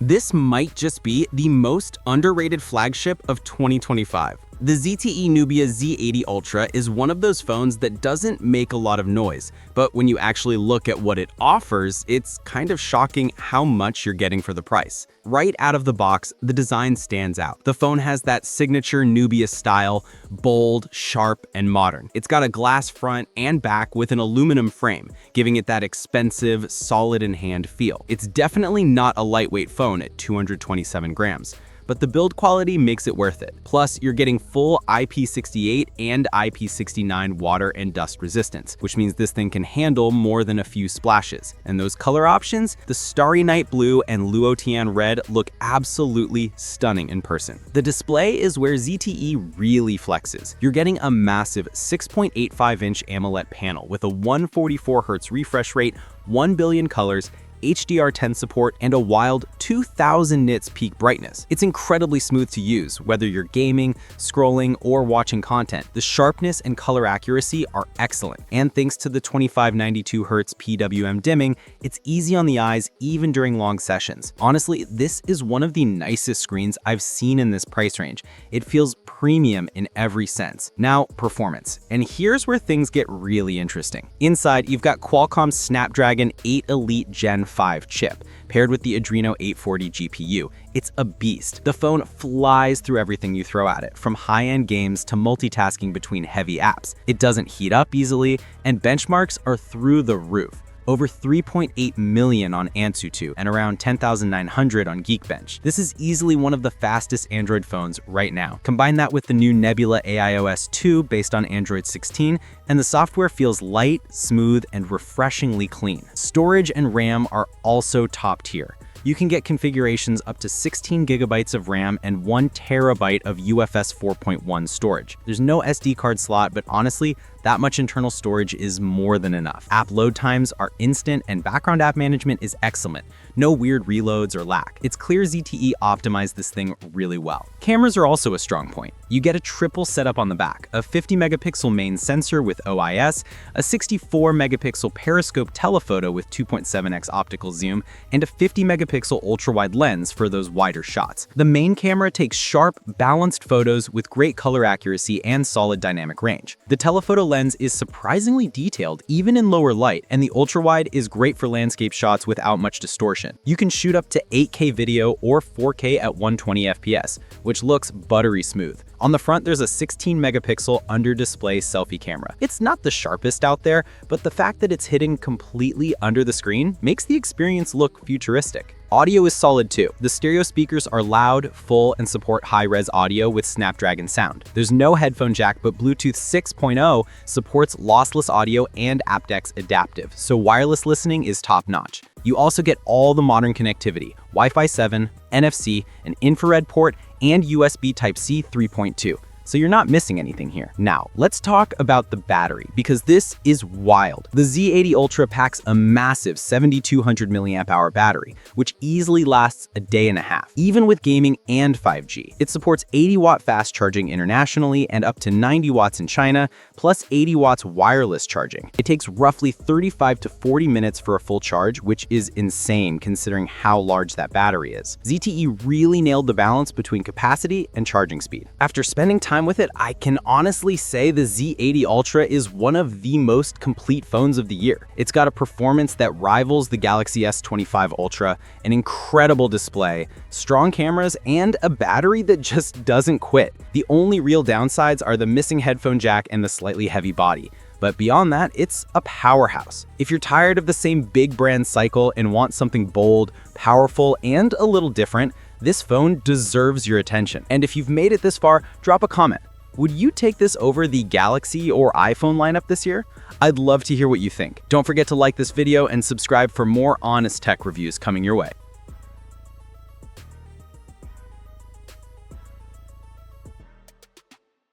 This might just be the most underrated flagship of 2025. The ZTE Nubia Z80 Ultra is one of those phones that doesn't make a lot of noise, but when you actually look at what it offers, it's kind of shocking how much you're getting for the price. Right out of the box, the design stands out. The phone has that signature Nubia style, bold, sharp, and modern. It's got a glass front and back with an aluminum frame, giving it that expensive, solid-in-hand feel. It's definitely not a lightweight phone at 227 grams. But the build quality makes it worth it. Plus, you're getting full IP68 and IP69 water and dust resistance, which means this thing can handle more than a few splashes. And those color options, the Starry Night Blue and Luotian Red, look absolutely stunning in person. The display is where ZTE really flexes. You're getting a massive 6.85-inch AMOLED panel with a 144Hz refresh rate, 1 billion colors, HDR10 support, and a wild 2000 nits peak brightness. It's incredibly smooth to use, whether you're gaming, scrolling, or watching content. The sharpness and color accuracy are excellent, and thanks to the 2592Hz PWM dimming, it's easy on the eyes even during long sessions. Honestly, this is one of the nicest screens I've seen in this price range. It feels premium in every sense. Now, performance. And here's where things get really interesting. Inside, you've got Qualcomm's Snapdragon 8 Elite Gen 5 chip, paired with the Adreno 840 GPU. It's a beast. The phone flies through everything you throw at it, from high-end games to multitasking between heavy apps. It doesn't heat up easily, and benchmarks are through the roof. Over 3.8 million on Antutu and around 10,900 on Geekbench. This is easily one of the fastest Android phones right now. Combine that with the new Nebula AIOS 2 based on Android 16, and the software feels light, smooth, and refreshingly clean. Storage and RAM are also top tier. You can get configurations up to 16 gigabytes of RAM and 1 terabyte of UFS 4.1 storage. There's no SD card slot, but honestly, that much internal storage is more than enough. App load times are instant, and background app management is excellent. No weird reloads or lag. It's clear ZTE optimized this thing really well. Cameras are also a strong point. You get a triple setup on the back, a 50-megapixel main sensor with OIS, a 64-megapixel periscope telephoto with 2.7x optical zoom, and a 50-megapixel ultra-wide lens for those wider shots. The main camera takes sharp, balanced photos with great color accuracy and solid dynamic range. The telephoto lens is surprisingly detailed even in lower light, and the ultra-wide is great for landscape shots without much distortion. You can shoot up to 8K video or 4K at 120 FPS, which looks buttery smooth. On the front, there's a 16-megapixel under-display selfie camera. It's not the sharpest out there, but the fact that it's hidden completely under the screen makes the experience look futuristic. Audio is solid too. The stereo speakers are loud, full, and support high-res audio with Snapdragon sound. There's no headphone jack, but Bluetooth 6.0 supports lossless audio and aptX adaptive, so wireless listening is top-notch. You also get all the modern connectivity: Wi-Fi 7, NFC, an infrared port, and USB Type-C 3.2. So you're not missing anything here. Now, let's talk about the battery, because this is wild. The Z80 Ultra packs a massive 7,200 mAh battery, which easily lasts a day and a half, even with gaming and 5G. It supports 80-watt fast charging internationally and up to 90 watts in China, plus 80 watts wireless charging. It takes roughly 35 to 40 minutes for a full charge, which is insane considering how large that battery is. ZTE really nailed the balance between capacity and charging speed. After spending time with it, I can honestly say the Z80 Ultra is one of the most complete phones of the year. It's got a performance that rivals the Galaxy S25 Ultra, an incredible display, strong cameras, and a battery that just doesn't quit. The only real downsides are the missing headphone jack and the slightly heavy body. But beyond that, it's a powerhouse. If you're tired of the same big brand cycle and want something bold, powerful, and a little different, this phone deserves your attention. And if you've made it this far, drop a comment. Would you take this over the Galaxy or iPhone lineup this year? I'd love to hear what you think. Don't forget to like this video and subscribe for more honest tech reviews coming your way.